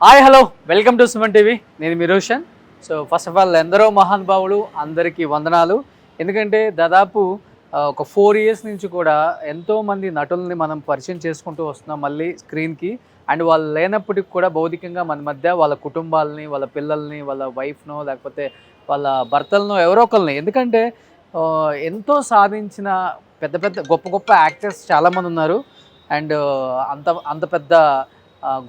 Hi hello welcome to Suman TV. నేను మీ Roshan. So first of all ఎందరో మహానుభావులు అందరికీ వందనాలు. ఎందుకంటే దాదాపు ఒక 4 years నుంచి కూడా ఎంతోమంది నటుల్ని మనం పరిచయం చేసుకుంటూ వస్తున్నాం మళ్ళీ స్క్రీన్కి. అండ్ వాళ్ళు లేనప్పటికి కూడా భౌతికంగా మన మధ్య వాళ్ళ కుటుంబాలని, వాళ్ళ పిల్లల్ని, వాళ్ళ వైఫ్నో లేకపోతే వాళ్ళ భర్తలనో ఎవరో ఒకరిని. ఎందుకంటే ఎంతో సాధించిన పెద్ద పెద్ద గొప్ప గొప్ప యాక్టర్స్ చాలామంది ఉన్నారు. అండ్ అంత అంత పెద్ద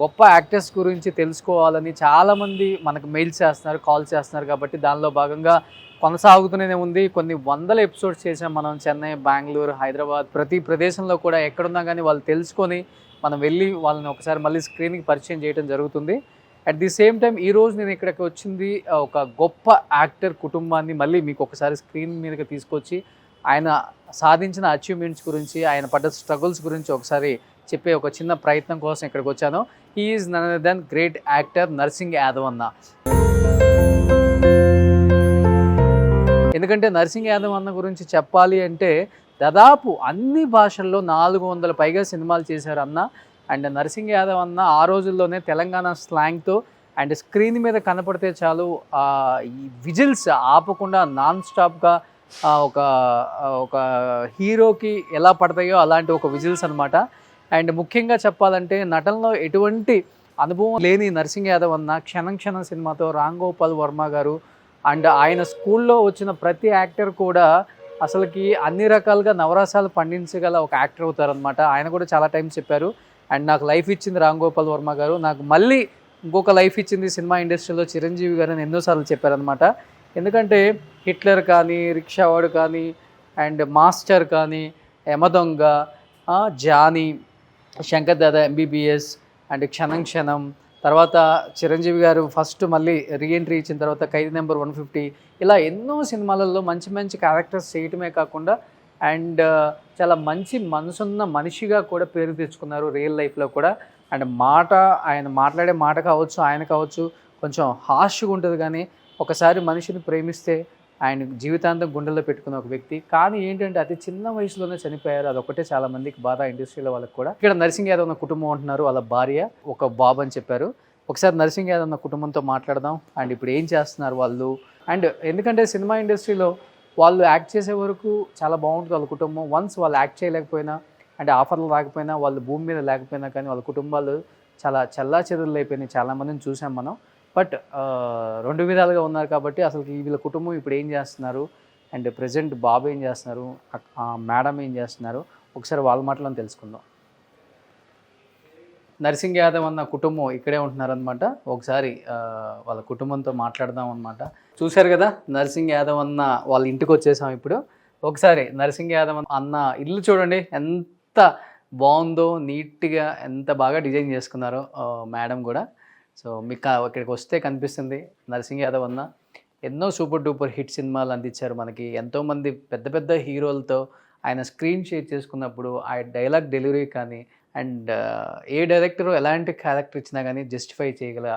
గొప్ప యాక్టర్స్ గురించి తెలుసుకోవాలని చాలామంది మనకు మెయిల్స్ చేస్తున్నారు, కాల్స్ చేస్తున్నారు. కాబట్టి దానిలో భాగంగా కొనసాగుతూనే ఉంది. కొన్ని వందల ఎపిసోడ్స్ చేసాం మనం. చెన్నై, బెంగళూరు, హైదరాబాద్, ప్రతి ప్రదేశంలో కూడా ఎక్కడున్నా కానీ వాళ్ళు తెలుసుకొని మనం వెళ్ళి వాళ్ళని ఒకసారి మళ్ళీ స్క్రీన్కి పరిచయం చేయడం జరుగుతుంది. అట్ ది సేమ్ టైం ఈరోజు నేను ఇక్కడికి వచ్చింది ఒక గొప్ప యాక్టర్ కుటుంబాన్ని మళ్ళీ మీకు ఒకసారి స్క్రీన్ మీదకి తీసుకొచ్చి ఆయన సాధించిన అచీవ్మెంట్స్ గురించి, ఆయన పడ్డ స్ట్రగుల్స్ గురించి ఒకసారి చెప్పే ఒక చిన్న ప్రయత్నం కోసం ఇక్కడికి వచ్చాను. He is none other than great actor Narsing Yadav అన్న. ఎందుకంటే నర్సింగ్ యాదవ్ అన్న గురించి చెప్పాలి అంటే దాదాపు అన్ని భాషల్లో 400 పైగా సినిమాలు చేశారు అన్న. అండ్ నర్సింగ్ యాదవ్ అన్న ఆ రోజుల్లోనే తెలంగాణ స్లాంగ్తో అండ్ స్క్రీన్ మీద కనపడితే చాలు ఈ విజిల్స్ ఆపకుండా నాన్ స్టాప్గా ఒక హీరోకి ఎలా పడతాయో అలాంటి ఒక విజిల్స్ అనమాట. అండ్ ముఖ్యంగా చెప్పాలంటే నటనలో ఎటువంటి అనుభవం లేని నర్సింగ్ యాదవ్ అన్న క్షణం క్షణం సినిమాతో రామ్ గోపాల్ వర్మ గారు అండ్ ఆయన స్కూల్లో వచ్చిన ప్రతి యాక్టర్ కూడా అసలుకి అన్ని రకాలుగా నవరసాలు పండించగల ఒక యాక్టర్ అవుతారనమాట. ఆయన కూడా చాలా టైమ్స్ చెప్పారు. అండ్ నాకు లైఫ్ ఇచ్చింది రామ్ గోపాల్ వర్మ గారు, నాకు మళ్ళీ ఇంకొక లైఫ్ ఇచ్చింది సినిమా ఇండస్ట్రీలో చిరంజీవి గారు అని ఎన్నోసార్లు చెప్పారనమాట. ఎందుకంటే హిట్లర్ కానీ, రిక్షావాడు కానీ, అండ్ మాస్టర్ కానీ, Yamadonga, Johnny, Shankar Dada MBBS, and Kshana Kshanam, తర్వాత చిరంజీవి గారు ఫస్ట్ మళ్ళీ రీఎంట్రీ ఇచ్చిన తర్వాత ఖైదీ నెంబర్ 150, ఇలా ఎన్నో సినిమాలలో మంచి మంచి క్యారెక్టర్స్ చేయటమే కాకుండా అండ్ చాలా మంచి మనసున్న మనిషిగా కూడా పేరు తెచ్చుకున్నారు రియల్ లైఫ్లో కూడా. అండ్ ఆయన మాట్లాడే మాట కావచ్చు, ఆయన కావచ్చు కొంచెం హార్ష్గా ఉంటుంది. కానీ ఒకసారి మనిషిని ప్రేమిస్తే ఆయన జీవితాంతం గుండెల్లో పెట్టుకున్న ఒక వ్యక్తి. కానీ ఏంటంటే అతి చిన్న వయసులోనే చనిపోయారు. అదొకటే చాలా మందికి బాధ, ఇండస్ట్రీలో వాళ్ళకి కూడా. ఇక్కడ నర్సింగ్ యాదవ్ అన్న కుటుంబం అంటున్నారు, వాళ్ళ భార్య, ఒక బాబు అని చెప్పారు. ఒకసారి నర్సింగ్ యాదవ్ అన్న కుటుంబంతో మాట్లాడదాం. అండ్ ఇప్పుడు ఏం చేస్తున్నారు వాళ్ళు. అండ్ ఎందుకంటే సినిమా ఇండస్ట్రీలో వాళ్ళు యాక్ట్ చేసే వరకు చాలా బాగుంటుంది వాళ్ళ కుటుంబం. వన్స్ వాళ్ళు యాక్ట్ చేయలేకపోయినా అంటే ఆఫర్లు రాకపోయినా, వాళ్ళు భూమి మీద లేకపోయినా కానీ వాళ్ళ కుటుంబాలు చాలా చెల్లాచెదురులు అయిపోయినాయి. చాలామందిని చూసాం మనం. బట్ 2 విధాలుగా ఉన్నారు. కాబట్టి అసలు వీళ్ళ కుటుంబం ఇప్పుడు ఏం చేస్తున్నారు అండ్ ప్రజెంట్ బాబు ఏం చేస్తున్నారు, మేడం ఏం చేస్తున్నారు, ఒకసారి వాళ్ళ మాటలను తెలుసుకుందాం. నర్సింగ్ యాదవ్ అన్న కుటుంబం ఇక్కడే ఉంటున్నారనమాట. ఒకసారి వాళ్ళ కుటుంబంతో మాట్లాడదాం అనమాట. చూశారు కదా నర్సింగ్ యాదవ్ అన్న వాళ్ళ ఇంటికి వచ్చేసాం ఇప్పుడు. ఒకసారి నర్సింగ్ యాదవ్ అన్న ఇల్లు చూడండి ఎంత బాగుందో, నీట్గా ఎంత బాగా డిజైన్ చేసుకున్నారో మేడం కూడా. సో మీకు ఇక్కడికి వస్తే కనిపిస్తుంది నర్సింగ్ యాదవ్ అన్న ఎన్నో సూపర్ డూపర్ హిట్ సినిమాలు అందించారు మనకి. ఎంతోమంది పెద్ద పెద్ద హీరోలతో ఆయన స్క్రీన్ షేర్ చేసుకున్నప్పుడు ఆ డైలాగ్ డెలివరీ కానీ అండ్ ఏ డైరెక్టర్ ఎలాంటి క్యారెక్టర్ ఇచ్చినా కానీ జస్టిఫై చేయగల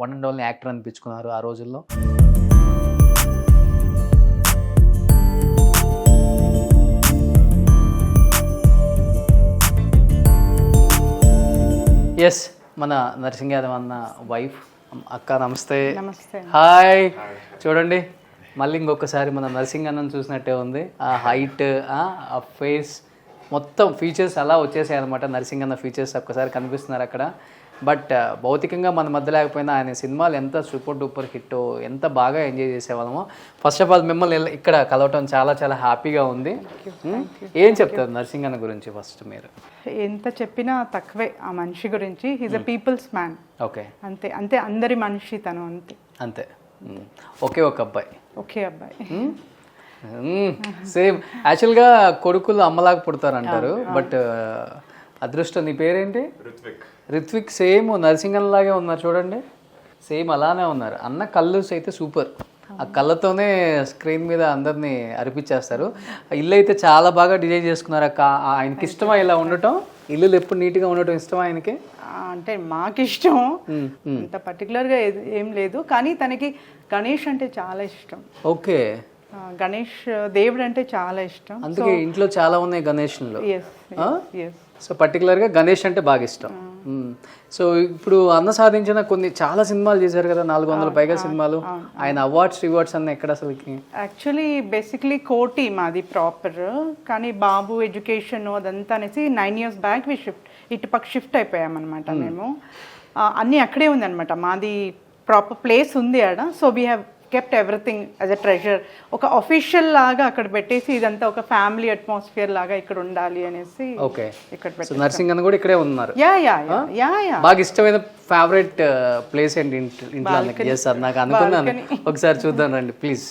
వన్ అండ్ ఓన్లీ యాక్టర్ అనిపించుకున్నారు ఆ రోజుల్లో. ఎస్, మన నర్సింగ్ యాదవ్ అన్న వైఫ్. అక్క నమస్తే. హాయ్. చూడండి మళ్ళీ ఇంకొకసారి మన నర్సింగ్ అన్నను చూసినట్టే ఉంది. ఆ హైట్, ఆ ఫేస్, మొత్తం ఫీచర్స్ అలా వచ్చేసాయి అనమాట. నర్సింగ్ అన్న ఫీచర్స్ ఒక్కసారి కనిపిస్తున్నారు అక్కడ. బట్ భౌతికంగా మన మధ్య లేకపోయినా ఆయన సినిమాలు ఎంత సూపర్ డూపర్ హిట్టో, ఎంత బాగా ఎంజాయ్ చేసేవాళ్ళమో. ఫస్ట్ ఆఫ్ ఆల్ మిమ్మల్ని ఇక్కడ కలవటం చాలా చాలా హ్యాపీగా ఉంది. ఏం చెప్తారు నర్సింగ్ అన్న గురించి ఫస్ట్ మీరు? ఎంత చెప్పినా తక్కువే ఆ మనిషి గురించి. He's a people's man. Okay, అంతే అంతే, అందరి మనిషి తను, అంతే అంతే. ఒకే ఒక అబ్బాయి. ఒకే అబ్బాయి. సేమ్ యాక్చువల్గా కొడుకులు అమ్మలాగా పుడతారు అంటారు. బట్ అదృష్టం. నీ పేరేంటి? రిత్విక్. సేమ్ నర్సింగ్ అన్నలాగే ఉన్నారు చూడండి, సేమ్ అలానే ఉన్నారు. అన్న కళ్ళు అయితే సూపర్. ఆ కళ్ళతోనే స్క్రీన్ మీద అందరినీ అరిపించేస్తారు. ఇల్లు అయితే చాలా బాగా డిజైన్ చేసుకున్నారు అక్క. ఆయనకి ఇష్టమా ఇలా ఉండటం? ఇల్లు ఎప్పుడు నీట్గా ఉండటం ఇష్టమా ఆయనకి? అంటే మాకు ఇష్టం, అంత పర్టికులర్గా ఏం లేదు. కానీ తనకి గణేష్ అంటే చాలా ఇష్టం. ఓకే. గణేష్ దేవుడు అంటే చాలా ఇష్టం. అందుకే ఇంట్లో చాలా ఉన్నాయి గణేష్లు. Yes yes. సో పర్టికులర్గా గణేష్ అంటే బాగా ఇష్టం. సో ఇప్పుడు అన్న సాధించిన చాలా సినిమాలు చేశారు కదా, 400 పైగా సినిమాలు. ఆయన రివార్డ్స్ అన్న ఎక్కడ అసలుకి? యాక్చువల్లీ బేసిక్లీ కోటి మాది ప్రాపర్, కానీ బాబు ఎడ్యుకేషన్ అదంతా అనేసి 9 years బ్యాక్ ఇటుపక్క షిఫ్ట్ అయిపోయామన్నమాట మేము. అన్నీ అక్కడే ఉందన్నమాట, మాది ప్రాపర్ ప్లేస్ ఉంది ఆడ. So we have kept everything as a treasure. ఒక అఫీషియల్ లాగా అక్కడ పెట్టేసి ఇదంతా ఒక ఫ్యామిలీ అట్మాస్ఫియర్ లాగా ఇక్కడ ఉండాలి అనేసి ఇక్కడ పెట్టేసి. నర్సింగ్ అన్న కూడా ఇక్కడే ఉన్నారు. Yeah yeah yeah yeah. బాగా ఇష్టమైన ఫేవరెట్ ప్లేస్ ఏంటి ఇంట్లో? సార్ నాకు అనుకున్నాను, ఒకసారి చూద్దాం రండి ప్లీజ్.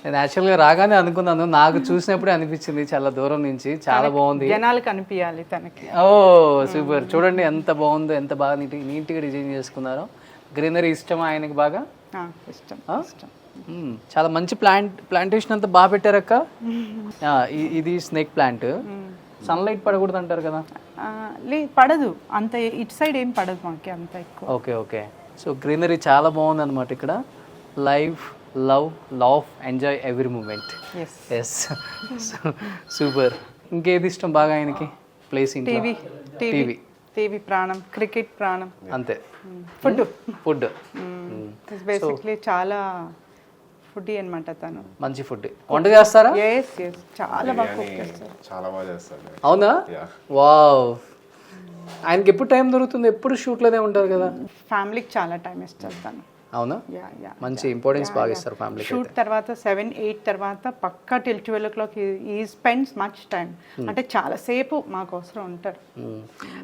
నేను యాక్చువల్గా రాగానే అనుకున్నాను, నాకు చూసినప్పుడే అనిపించింది చాలా దూరం నుంచి, చాలా బాగుంది, జనాలకు అనిపించాలి తనకి. ఓ సూపర్, చూడండి ఎంత బాగుందో, ఎంత బాగా నీట్గా డిజైన్ చేసుకున్నారో. గ్రీనరీ ఇష్టమా ఆయనకి? బాగా ఇష్టం. చాలా మంచి ప్లాంటేషన్ అంతా బాగా పెట్టారక్క. ఇది స్నేక్ ప్లాంట్. సన్లైట్ పడకూడదు అంటారు కదా? పడదు అంత, ఇటు సైడ్ ఏం పడదు మాకు అంత ఎక్కువ. Okay okay. సో గ్రీనరీ చాలా బాగుంది అనమాట ఇక్కడ. Life, love, enjoy every moment. Yes super. ఇంకేది ఇష్టం బాగా ఆయనకి ప్లేస్? టీవీ ప్రాణం, క్రికెట్ ప్రాణం, అంతే. ఫుడ్ బేసిక్లీ చాలా ఫుడ్ అన్నమాట తను. మంచి ఫుడ్ వంట చేస్తారా? చాలా బాగా కుక్ చేస్తారు. చాలా బాగా చేస్తారు. అవునా? వావ్. ఆయనకి ఎప్పుడు టైం దొరుకుతుంది? ఎప్పుడు షూట్లోనే ఉంటారు కదా. ఫ్యామిలీకి చాలా టైం ఇస్తారు తను. అవునా? మంచి ఇంపార్టెన్స్ బాగా ఇస్తారు ఫ్యామిలీ. షూట్ తర్వాత 7-8 తర్వాత పక్కా till 12 o'clock ఈ స్పెండ్స్ మచ్ టైం. అంటే చాలా సేపు మాకోసం ఉంటారు.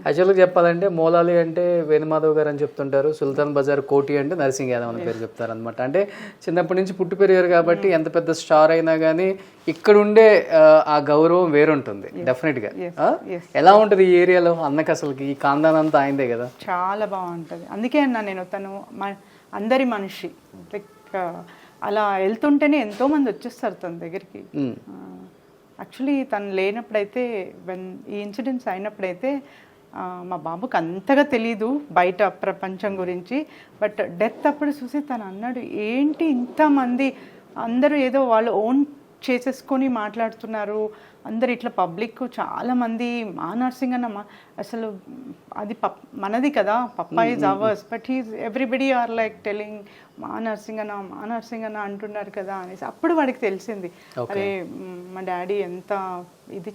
యాక్చువల్గా చెప్పాలంటే మోలాలి అంటే వేణుమాధవ్ గారు అని చెప్తుంటారు, సుల్తాన్ బజార్ కోటి అంటే నర్సింగ్ యాదవ్ అని పేరు చెప్తారు అనమాట. అంటే చిన్నప్పటి నుంచి పుట్టి పెరిగారు కాబట్టి ఎంత పెద్ద స్టార్ అయినా కానీ ఇక్కడ ఉండే ఆ గౌరవం వేరుంటుంది డెఫినెట్గా. ఎలా ఉంటుంది ఈ ఏరియాలో అన్నకి అసలుకి? ఈ కాందాన్ అంతా ఆయనదే కదా. చాలా బాగుంటుంది. అందుకే అన్నా నేను, తను అందరి మనిషి. లైక్ అలా వెళ్తుంటేనే ఎంతోమంది వచ్చేస్తారు తన దగ్గరికి. యాక్చువల్లీ తను లేనప్పుడైతే, ఈ ఇన్సిడెంట్స్ అయినప్పుడైతే మా బాబుకి అంతగా తెలీదు బయట ప్రపంచం గురించి. బట్ డెత్ అప్పుడు చూసి తను అన్నాడు, ఏంటి ఇంతమంది అందరూ ఏదో వాళ్ళు ఓన్ చేసేసుకొని మాట్లాడుతున్నారు, అందరు ఇట్లా పబ్లిక్ చాలామంది మా నర్సింగ్ అన్న అసలు అది మనది కదా, papa is ours, but he's everybody are like telling మా నర్సింగ్ అన్న అంటున్నారు కదా అనేసి. అప్పుడు వాడికి తెలిసింది, అరే మా డాడీ ఎంత ఇది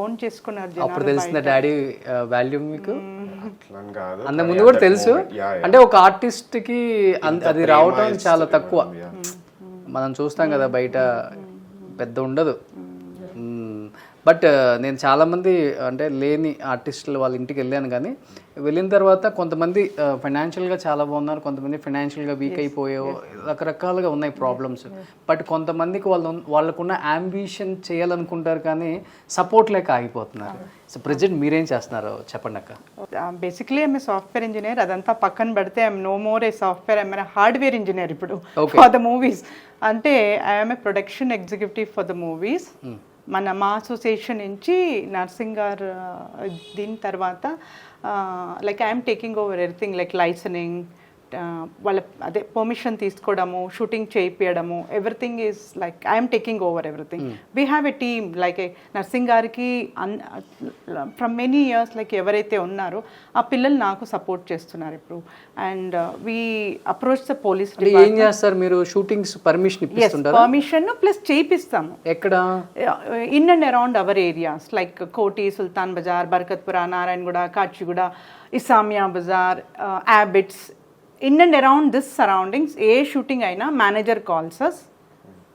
ఓన్ చేసుకున్నారు. అప్పుడు తెలిసిన డాడీ వాల్యూ మీకు అంత ముందు కూడా తెలుసు. అంటే ఒక ఆర్టిస్ట్కి అది రావటం చాలా తక్కువ. మనం చూస్తాం కదా బయట పెద్ద ఉండదు. బట్ నేను చాలామంది అంటే లేని ఆర్టిస్టులు వాళ్ళ ఇంటికి వెళ్ళాను, కానీ వెళ్ళిన తర్వాత కొంతమంది ఫైనాన్షియల్గా చాలా బాగున్నారు, కొంతమంది ఫైనాన్షియల్గా వీక్ అయిపోయో రకరకాలుగా ఉన్నాయి ప్రాబ్లమ్స్. బట్ కొంతమందికి వాళ్ళకున్న అంబిషన్ చేయాలనుకుంటారు కానీ సపోర్ట్ లేక ఆగిపోతున్నారు. సో ప్రజెంట్ మీరేం చేస్తున్నారు చెప్పండి అక్క? Basically I'm a software engineer. అదంతా పక్కన పెడితే I'm no more a software, I'm hardware engineer ఇప్పుడు ఫర్ ద మూవీస్. అంటే I'm a production executive for the movies. మా అసోసియేషన్ నుంచి నర్సింగ్ గారు దీని తర్వాత like I'm taking over everything, like licensing, వాళ్ళ అదే పర్మిషన్ తీసుకోవడము, షూటింగ్ చేయించడము, everything is like I'm taking over everything. We have a team like Narsing గారికి ఫ్రమ్ మెనీ ఇయర్స్ లైక్ ఎవరైతే ఉన్నారో ఆ పిల్లలు నాకు సపోర్ట్ చేస్తున్నారు ఇప్పుడు. And we approach the police. ఏం చేస్తారు మీరు? షూటింగ్స్ పర్మిషన్ ఇప్పిస్తుంటారా? పర్మిషన్ ప్లస్ చేయిస్తాము. ఎక్కడ? In and around our areas like Koti, Sultan Bazar, Barkatpura, Narayanguda, Kachiguda, Isamia Bazar, Abids, in and around this surroundings. ఏ షూటింగ్ అయినా manager calls us.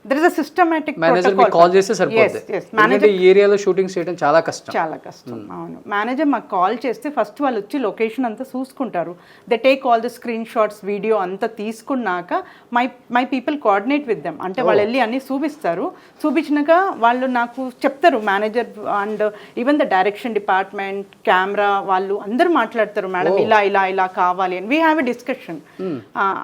There is a systematic manager మీకు కాల్ చేస్తే సరిపోతుంది. ఎందుకంటే ఈ ఏరియాలో షూటింగ్స్ చేయడం చాలా కష్టం. అవును. మేనేజర్ మాకు కాల్ చేస్తే ఫస్ట్ వాళ్ళు వచ్చి లొకేషన్ అంతా చూసుకుంటారు. They take all the screen shots, video అంతా తీసుకున్నాక my people coordinate with them. అంటే వాళ్ళు వెళ్ళి అన్ని చూపిస్తారు. చూపించినాక వాళ్ళు నాకు చెప్తారు, manager and even the direction department, camera వాళ్ళు అందరూ మాట్లాడతారు, మేడం ఇలా ఇలా ఇలా కావాలి అని. వీ హ్యావ్ ఎ డిస్కషన్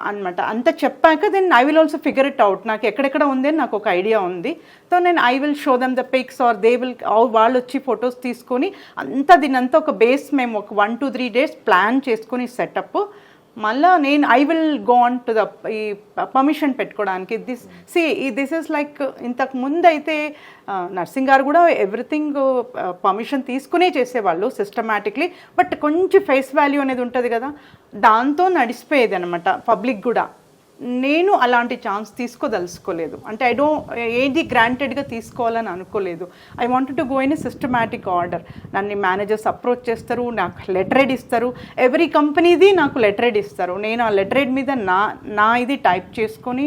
అనమాట. అంత చెప్పాక then I will also figure it out. నాకు ఎక్కడెక్కడ ఉంది నాకు ఒక ఐడియా ఉంది. సో నేను I will show them the pics or they will, వాళ్ళు వచ్చి ఫొటోస్ తీసుకొని అంతా దీనంతా ఒక బేస్ మేము ఒక 1 to 3 days ప్లాన్ చేసుకొని సెటప్ మళ్ళా నేను I will go on to the ఈ పర్మిషన్ పెట్టుకోవడానికి దిస్ ఇస్ లైక్ ఇంతకు ముందు అయితే నర్సింగ్ గారు కూడా ఎవ్రీథింగ్ పర్మిషన్ తీసుకునే చేసేవాళ్ళు సిస్టమేటిక్లీ, బట్ కొంచెం ఫేస్ వాల్యూ అనేది ఉంటుంది కదా, దాంతో నడిచిపోయేది అనమాట పబ్లిక్ కూడా. నేను అలాంటి ఛాన్స్ తీసుకోదలుచుకోలేదు, అంటే ఏది గ్రాంటెడ్గా తీసుకోవాలని అనుకోలేదు. I wanted to go in a systematic order. నన్ను మేనేజర్స్ అప్రోచ్ చేస్తారు, నాకు లెటరేడ్ ఇస్తారు, ఎవ్రీ కంపెనీది నాకు లెటరేడ్ ఇస్తారు. నేను ఆ లెటరేడ్ మీద నా ఇది టైప్ చేసుకొని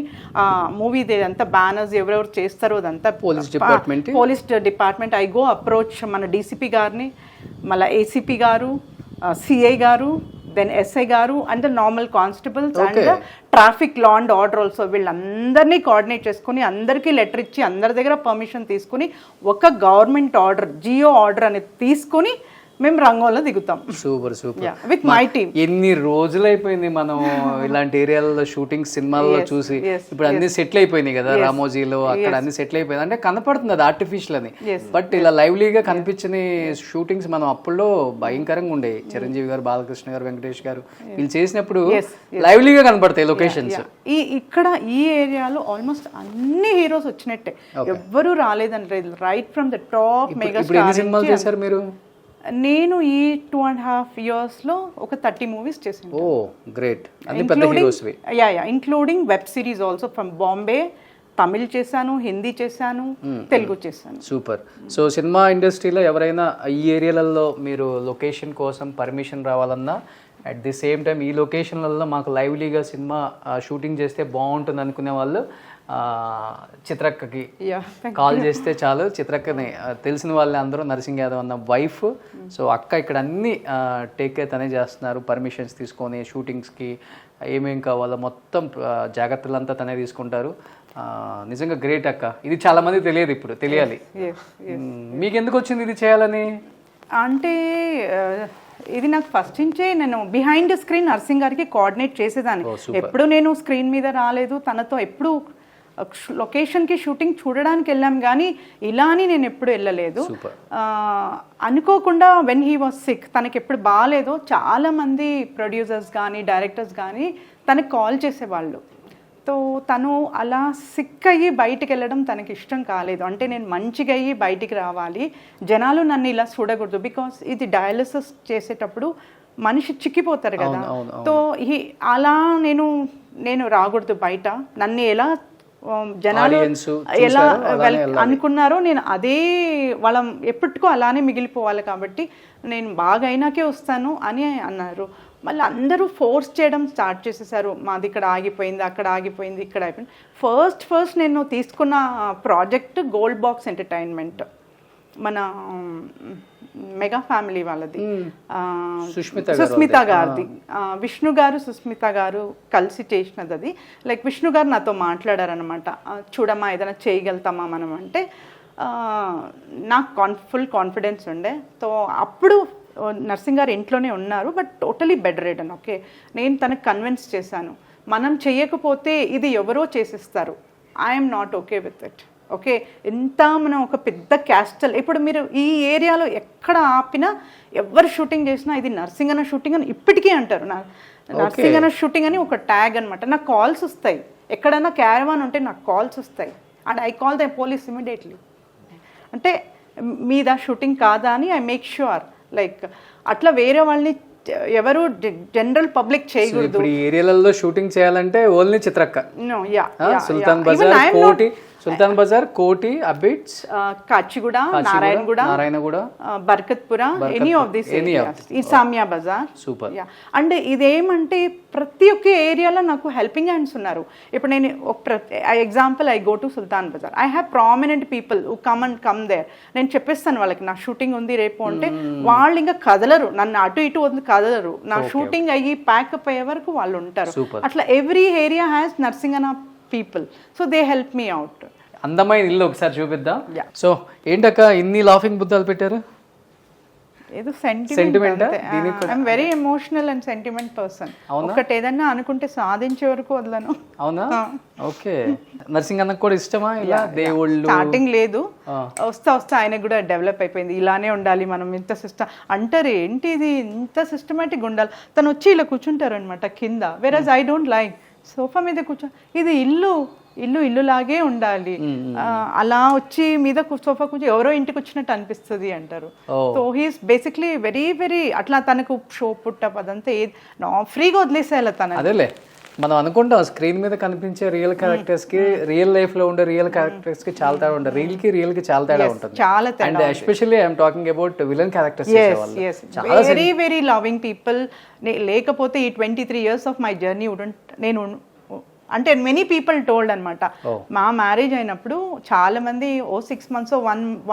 మూవీది అంతా బ్యానర్స్ ఎవరెవరు చేస్తారో అదంతా police department I go approach మన డీసీపీ గారిని, మళ్ళీ ఏసీపీ గారు, సిఐ గారు, దెన్ ఎస్ఐ గారు and the normal constables and traffic law and order also, వీళ్ళందరినీ కోఆర్డినేట్ చేసుకుని అందరికీ లెటర్ ఇచ్చి అందరి దగ్గర పర్మిషన్ తీసుకుని ఒక గవర్నమెంట్ ఆర్డర్ జియో ఆర్డర్ అనేది తీసుకుని మేము రంగంలో దిగుతాం. Super super with my team. ఎన్ని రోజులు అయిపోయింది మనం ఇలాంటి ఏరియాలలో షూటింగ్ సినిమాల్లో చూసి, ఇప్పుడు అన్ని సెటిల్ అయిపోయినాయి కదా, రామోజీలో అక్కడ అన్ని సెటిల్ అయిపోయింది, అంటే కనపడుతుంది అది ఆర్టిఫిషియల్ అని. బట్ ఇలా లైవ్లీగా కనిపించిన షూటింగ్స్ మనం అప్పుల్లో భయంకరంగా ఉండేవి. చిరంజీవి గారు, బాలకృష్ణ గారు, వెంకటేష్ గారు వీళ్ళు చేసినప్పుడు లైవ్లీగా కనపడతాయి లొకేషన్స్. ఇక్కడ ఈ ఏరియాలో ఆల్మోస్ట్ అన్ని హీరోస్ వచ్చినట్టే, ఎవ్వరూ రాలేదంటే right from the top mega star. సినిమాలు చేశారు మీరు? నేను ఈ 2.5 yearsలో ఒక 30 movies చేశాను. Oh great. అన్ని పెద్ద హీరోస్వి. Including web series also from Bombay. Tamil చేశాను, హిందీ చేశాను, తెలుగు చేశాను. సూపర్. సో సినిమా ఇండస్ట్రీలో ఎవరైనా ఈ ఏరియాలలో మీరు లొకేషన్ కోసం పర్మిషన్ రావాలన్నా, అట్ ది సేమ్ టైం ఈ లొకేషన్లలో మాకు లైవ్లీగా సినిమా షూటింగ్ చేస్తే బాగుంటుంది అనుకునే వాళ్ళు చిత్రక్కకి కాల్ చేస్తే చాలు. చిత్రక్కని తెలిసిన వాళ్ళే అందరూ, నర్సింగ్ యాదవ్ అన్న వైఫ్. సో అక్క ఇక్కడ అన్ని టేక్ కేర్ తనే చేస్తున్నారు, పర్మిషన్స్ తీసుకొని షూటింగ్స్కి ఏమేం కావాలో మొత్తం జాగ్రత్తలంతా తనే తీసుకుంటారు. నిజంగా గ్రేట్ అక్క. ఇది చాలా మంది తెలియదు, ఇప్పుడు తెలియాలి. మీకు ఎందుకు వచ్చింది ఇది చేయాలని? అంటే ఇది నాకు ఫస్ట్ నుంచే, నేను బిహైండ్ స్క్రీన్ నర్సింగ్ గారికి కోఆర్డినేట్ చేసేదాన్ని. ఎప్పుడు నేను స్క్రీన్ మీద రాలేదు, తనతో ఎప్పుడు లొకేషన్కి షూటింగ్ చూడడానికి వెళ్ళాం కానీ ఇలా అని నేను ఎప్పుడు వెళ్ళలేదు. అనుకోకుండా వెన్ హీ వాజ్ సిక్, తనకి ఎప్పుడు బాగాలేదో చాలామంది ప్రొడ్యూసర్స్ కానీ డైరెక్టర్స్ కానీ తనకి కాల్ చేసేవాళ్ళు. సో తను అలా సిక్ అయ్యి బయటికి వెళ్ళడం తనకి ఇష్టం కాలేదు. అంటే నేను మంచిగా అయ్యి బయటికి రావాలి, జనాలు నన్ను ఇలా చూడకూడదు, బికాస్ ఇది డయాలిసిస్ చేసేటప్పుడు మనిషి చిక్కిపోతారు కదా. సో అలా నేను రాకూడదు బయట, నన్ను ఎలా జనాలు ఎలా అనుకున్నారో నేను అదే వాళ్ళ ఎప్పటికో అలానే మిగిలిపోవాలి, కాబట్టి నేను బాగా అయినాకే వస్తాను అని అన్నారు. మళ్ళీ అందరూ ఫోర్స్ చేయడం స్టార్ట్ చేసేసారు, మాది ఇక్కడ ఆగిపోయింది, అక్కడ ఆగిపోయింది, ఇక్కడ అయిపోయింది. ఫస్ట్ నేను తీసుకున్న ప్రాజెక్ట్ గోల్డ్ బాక్స్ ఎంటర్టైన్మెంట్, మన మెగా ఫ్యామిలీ వాళ్ళది, సుస్మిత గారిది. విష్ణు గారు సుస్మిత గారు కలిసి చేసినది అది. లైక్ విష్ణు గారు నాతో మాట్లాడారనమాట, చూడమ్మా ఏదైనా చేయగలుగుతామా మనం అంటే. నాకు ఫుల్ కాన్ఫిడెన్స్ ఉండే. సో అప్పుడు నర్సింగ్ గారు ఇంట్లోనే ఉన్నారు, but totally bed ridden. Okay, నేను తనకు కన్విన్స్ చేశాను, మనం చేయకపోతే ఇది ఎవరో చేసిస్తారు, I'm not okay with it. Okay, ఎంత మనం ఒక పెద్ద క్యాస్టల్, ఇప్పుడు మీరు ఈ ఏరియాలో ఎక్కడ ఆపినా ఎవరు షూటింగ్ చేసినా ఇది నర్సింగ్ అన్న షూటింగ్ అని ఇప్పటికీ అంటారు. నర్సింగ్ అన్న షూటింగ్ అని ఒక ట్యాగ్ అనమాట. నాకు కాల్స్ వస్తాయి, ఎక్కడైనా క్యారవాన్ ఉంటే నాకు కాల్స్ వస్తాయి, and I call the police immediately. అంటే మీద షూటింగ్ కాదా అని ఐ మేక్ ష్యూర్. లైక్ అట్లా వేరే వాళ్ళని ఎవరు జనరల్ పబ్లిక్ చేయకూడదు. ఈ ఏరియాలలో షూటింగ్ చేయాలంటే only చిత్రక్క, Sultan Bazar, Koti, Abids, Kachiguda, Narayanguda, Barkatpura, any of this Samia Bazar. Super. And ఇదేమంటే ప్రతి ఒక్క ఏరియాలో నాకు హెల్పింగ్ హ్యాండ్స్ ఉన్నారు. ఇప్పుడు నేను example I go to Sultan Bazar, I have prominent people who come there. నేను చెప్పేస్తాను వాళ్ళకి నా షూటింగ్ ఉంది రేపు అంటే, వాళ్ళు ఇంకా కదలరు, నన్ను అటు ఇటు వద్దు కదలరు, నా షూటింగ్ అయ్యి ప్యాకప్ అయ్యే వరకు వాళ్ళు ఉంటారు. అట్లా ఎవ్రీ ఏరియా హ్యాస్ నర్సింగ్ అన్న people, so they help me out. అందమైన ఇల్లు ఒకసారి చూపిద్దాం. సో ఏంటక్క ఇన్ని లాఫింగ్ బుద్ధాలు పెట్టారు? Sentiment సెంటిమెంట్ ఆ? దీనికి కూడా- I'm very emotional and sentiment person. ఒకటి ఏదన్నా అనుకుంటే సాధించే వరకు వదలను. అవునా? ఓకే. నర్సింగ్ అన్నకు కూడా ఇష్టమా ఇలా దేవుళ్ళు? స్టార్టింగ్ లేదు, వస్తా ఆయనకు కూడా డెవలప్ అయిపోయింది. ఇలానే ఉండాలి మనం, ఇంత అంటారు ఏంటి ఇది ఇంత సిస్టమేటిక్ ఉండాలి. తను వచ్చి ఇలా కూర్చుంటారు అనమాట కింద. వెరస్ ఐ డోంట్ లైక్ సోఫా మీద ఇది ఇల్లులాగే ఉండాలి. అలా వచ్చి మీద సోఫా కూర్చో ఎవరో ఇంటికి వచ్చినట్టు అనిపిస్తుంది అంటారు. So he's basically very very అట్లా తనకు షో పుట్టప్ అదంతా ఫ్రీగా వదిలేసేయాలి తన. అదేలే మనం అనుకుంటాం స్క్రీన్ మీద కనిపించే రియల్ క్యారెక్టర్స్ కి రియల్ లైఫ్ లో ఉండే రియల్ క్యారెక్టర్స్ కి చాలా తేడా ఉంటుంది. రియల్ కి చాలా తేడా ఉంటుంది. చాలా తేడా. And especially I'm talking about villain characters very very loving people. లేకపోతే ఈ 23 years ఆఫ్ మై జర్నీ నేను అంటే మెనీ పీపుల్ టోల్డ్ అనమాట. మా మ్యారేజ్ అయినప్పుడు చాలా మంది 6 months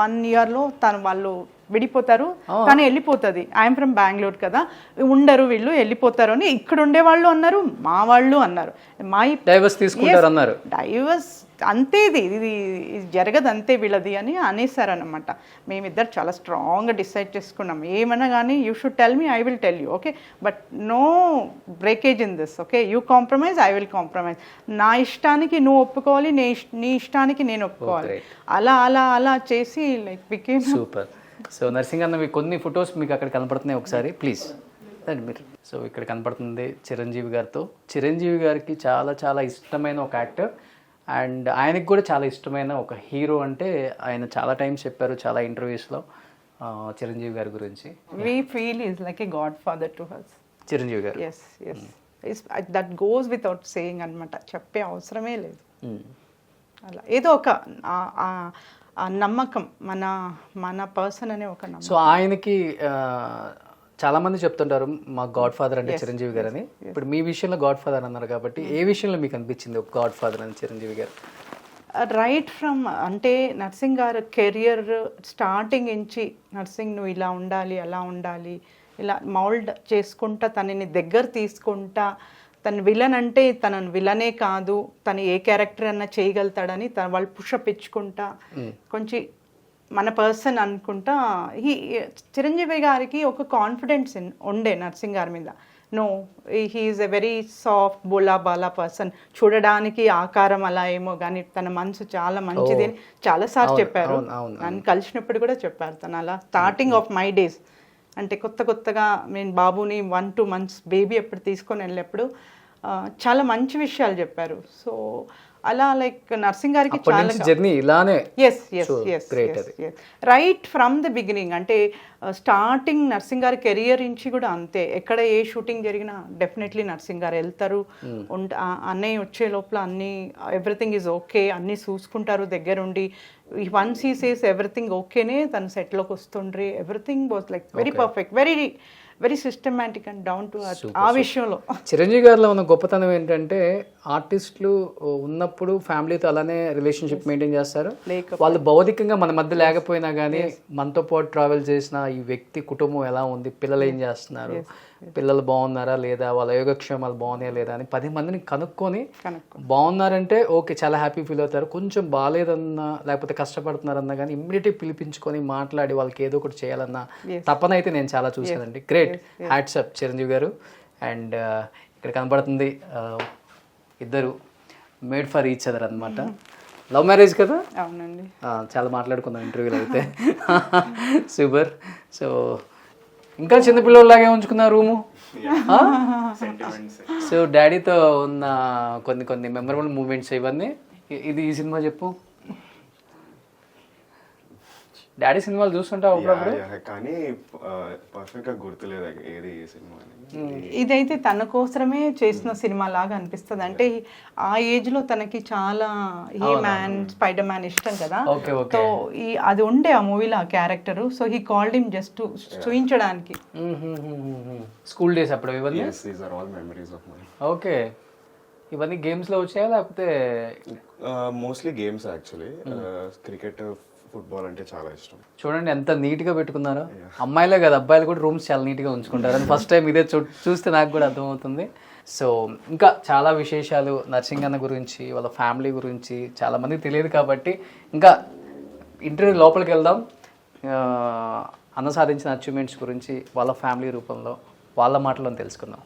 1 yearలో వాళ్ళు విడిపోతారు, కానీ వెళ్ళిపోతుంది. ఐఎమ్ ఫ్రమ్ బెంగళూరు కదా, ఉండరు వీళ్ళు వెళ్ళిపోతారు అని ఇక్కడ ఉండే వాళ్ళు అన్నారు, మా వాళ్ళు అన్నారు. డైవర్స్ తీసుకుంటారు అన్నారు. డైవర్స్ అంతే, ఇది జరగదు అంతే వీళ్ళది అని అనేసారనమాట. మేమిద్దరు చాలా స్ట్రాంగ్గా డిసైడ్ చేసుకున్నాం, ఏమన్నా కానీ you should tell me, I will tell you, okay, but no breakage in this, okay, you compromise, I will compromise. నా ఇష్టానికి నువ్వు ఒప్పుకోవాలి, నీ ఇష్టానికి నేను ఒప్పుకోవాలి. అలా అలా అలా చేసి like became super. So nursing అన్న మీకు కొన్ని ఫొటోస్ మీకు అక్కడ కనపడుతున్నాయి, ఒకసారి ప్లీజ్ రండి మీరు. సో ఇక్కడ కనపడుతుంది చిరంజీవి గారితో. చిరంజీవి గారికి చాలా చాలా ఇష్టమైన ఒక యాక్టర్ అండ్ ఆయనకి కూడా చాలా ఇష్టమైన ఒక హీరో అంటే ఆయన చాలా టైమ్స్ చెప్పారు చాలా ఇంటర్వ్యూస్లో చిరంజీవి గారి గురించి. We feel he's like a godfather to us. Chiranjeevi గారు. Yes. That goes without saying అనమాట, చెప్పే అవసరమే లేదు. అలా ఏదో ఒక నమ్మకం, మన పర్సన్ అనే ఒక నమ్మకం. సో ఆయనకి చాలా మంది చెప్తుంటారు మా గాడ్ ఫాదర్ అంటే చిరంజీవి గారు అని. ఇప్పుడు మీ విషయంలో గాడ్ ఫాదర్ అన్నారు కాబట్టి ఏ విషయంలో మీకు అనిపించింది ఒక గాడ్ ఫాదర్ అని చిరంజీవి గారు? రైట్ ఫ్రమ్ అంటే నర్సింగ్ గారు కెరియర్ స్టార్టింగ్ నుంచి నర్సింగ్ నువ్వు ఇలా ఉండాలి, అలా ఉండాలి, ఇలా మౌల్డ్ చేసుకుంటా తనని దగ్గర తీసుకుంటా, తను విలన్ అంటే తనను విలనే కాదు, తను ఏ క్యారెక్టర్ అన్నా చేయగలుగుతాడని వాళ్ళు పుషప్ ఇచ్చుకుంటా కొంచెం మన పర్సన్ అనుకుంటా. చిరంజీవి గారికి ఒక కాన్ఫిడెన్స్ ఉండే నర్సింగ్ గారి మీద. No, he's a very soft బోలా బాలా పర్సన్. చూడడానికి ఆకారం అలా ఏమో కానీ తన మనసు చాలా మంచిది అని చాలాసార్లు చెప్పారు. నన్ను కలిసినప్పుడు కూడా చెప్పారు తను అలా. స్టార్టింగ్ ఆఫ్ మై డేస్ అంటే కొత్తగా నేను బాబుని 1-2 months బేబీ ఎప్పుడు తీసుకొని వెళ్ళినప్పుడు చాలా మంచి విషయాలు చెప్పారు. సో అలా లైక్ నర్సింగ్ గారికి చాలా జర్నీ ఇలానే రైట్ ఫ్రమ్ ద బిగినింగ్ అంటే స్టార్టింగ్ నర్సింగ్ గారి కెరియర్ నుంచి కూడా అంతే. ఎక్కడ ఏ షూటింగ్ జరిగినా డెఫినెట్లీ నర్సింగ్ గారు వెళ్తారు. అన్నయ్య వచ్చే లోపల అన్నీ ఎవ్రీథింగ్ ఈజ్ ఓకే, అన్నీ చూసుకుంటారు దగ్గరుండి. వన్స్ హీ సేస్ ఎవ్రీథింగ్ ఓకేనే తను సెట్లోకి వస్తుండ్రి. Everything was like very perfect, very systematic and down to earth. ఆ విషయంలో చిరంజీవి గారిలో ఉన్న గొప్పతనం ఏంటంటే ఆర్టిస్టులు ఉన్నప్పుడు ఫ్యామిలీతో అలానే రిలేషన్షిప్ మెయింటైన్ చేస్తారు. వాళ్ళు భౌతికంగా మన మధ్య లేకపోయినా కానీ మనతో పాటు ట్రావెల్ చేసిన ఈ వ్యక్తి కుటుంబం ఎలా ఉంది, పిల్లలు ఏం చేస్తున్నారు, పిల్లలు బాగున్నారా లేదా, వాళ్ళ యోగక్షేమాలు బాగున్నాయా లేదా అని 10 మందిని కనుక్కొని బాగున్నారంటే ఓకే చాలా హ్యాపీ ఫీల్ అవుతారు. కొంచెం బాగాలేదన్నా లేకపోతే కష్టపడుతున్నారన్నా కానీ ఇమ్మీడియట్గా పిలిపించుకొని మాట్లాడి వాళ్ళకి ఏదో ఒకటి చేయాలన్న తపన అయితే నేను చాలా చూశానండి. గ్రేట్, హ్యాట్స్ అప్ చిరంజీవి గారు. అండ్ ఇక్కడ కనపడుతుంది ఇద్దరు మేడ్ ఫర్ ఈచ్ అదర్ అనమాట. లవ్ మ్యారేజ్ కదా? అవునండి. చాలా మాట్లాడుకుందాం ఇంటర్వ్యూలో అయితే. సూపర్. సో ఇంకా చిన్నపిల్లలాగే ఉంచుకున్నారు రూము. సో డాడీతో ఉన్న కొన్ని మెమరబుల్ మూమెంట్స్ ఇవన్నీ. ఇది ఈ సినిమా చెప్పు. డాడీ సినిమాలు చూస్తుంటావు అప్పుడప్పుడు? కానీ పర్ఫెక్ట్ గా గుర్తులేదు ఏది ఏ సినిమా. ఇదైతే తన కోసమే చేసిన సినిమా లాగా అనిపిస్తుంది. అంటే ఆ ఏజ్ లో తనకి చాలా హీ మ్యాన్, స్పైడర్ మ్యాన్ ఇష్టం కదా. సో అది ఉండే ఆ మూవీలో ఆ character. So he called him just చూపించడానికి. స్కూల్ డేస్ అప్పుడు ఇవన్నీ. Yes, these are all memories of mine. Okay. ఇవన్నీ గేమ్స్ లో వచ్చాయా లేకపోతే? Mostly games actually. Cricket, football అంటే చాలా ఇష్టం. చూడండి ఎంత నీట్గా పెట్టుకున్నారో. అమ్మాయిలే కదా అబ్బాయిలు కూడా రూమ్స్ చాలా నీట్గా ఉంచుకుంటారు. అని ఫస్ట్ టైం ఇదే చూస్తే నాకు కూడా అర్థమవుతుంది. సో ఇంకా చాలా విశేషాలు నర్సింగ్ అన్న గురించి, వాళ్ళ ఫ్యామిలీ గురించి చాలామందికి తెలియదు కాబట్టి ఇంకా ఇంటర్వ్యూ లోపలికి వెళ్దాం. అన్న సాధించిన అచీవ్మెంట్స్ గురించి వాళ్ళ ఫ్యామిలీ రూపంలో వాళ్ళ మాటలను తెలుసుకుందాం.